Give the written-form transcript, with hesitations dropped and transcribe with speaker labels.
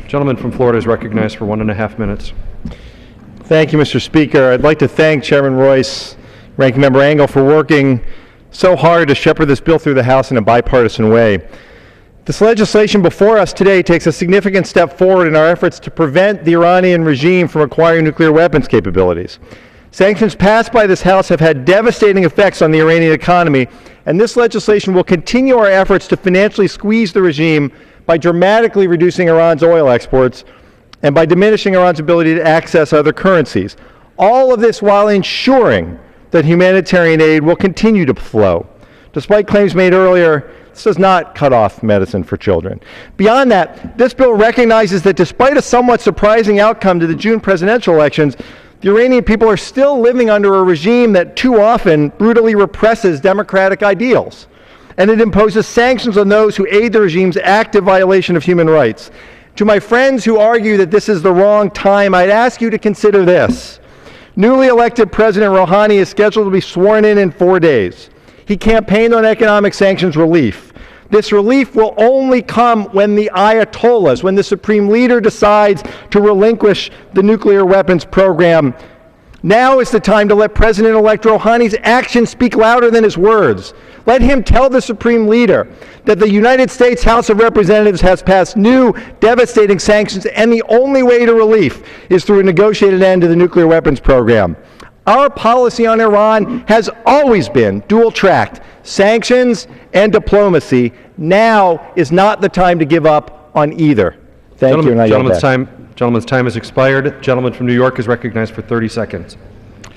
Speaker 1: Gentleman from Florida is recognized for 1.5 minutes.
Speaker 2: Thank you, Mr. Speaker. I'd like to thank Chairman Royce, Ranking Member Engel for working so hard to shepherd this bill through the House in a bipartisan way. This legislation before us today takes a significant step forward in our efforts to prevent the Iranian regime from acquiring nuclear weapons capabilities. Sanctions passed by this House have had devastating effects on the Iranian economy, and this legislation will continue our efforts to financially squeeze the regime by dramatically reducing Iran's oil exports and by diminishing Iran's ability to access other currencies. All of this while ensuring that humanitarian aid will continue to flow. Despite claims made earlier, this does not cut off medicine for children. Beyond that, this bill recognizes that despite a somewhat surprising outcome to the June presidential elections, the Iranian people are still living under a regime that too often brutally represses democratic ideals. And it imposes sanctions on those who aid the regime's active violation of human rights. To my friends who argue that this is the wrong time, I'd ask you to consider this. Newly elected President Rouhani is scheduled to be sworn in 4 days. He campaigned on economic sanctions relief. This relief will only come when the Ayatollahs, when the supreme leader decides to relinquish the nuclear weapons program. Now is the time to let President-elect Rouhani's actions speak louder than his words. Let him tell the supreme leader that the United States House of Representatives has passed new, devastating sanctions, and the only way to relief is through a negotiated end to the nuclear weapons program. Our policy on Iran has always been dual-tracked, sanctions and diplomacy. Now is not the time to give up on either. Thank you, and I yield back.
Speaker 1: Gentleman's time has expired. Gentleman from New York is recognized for 30 seconds.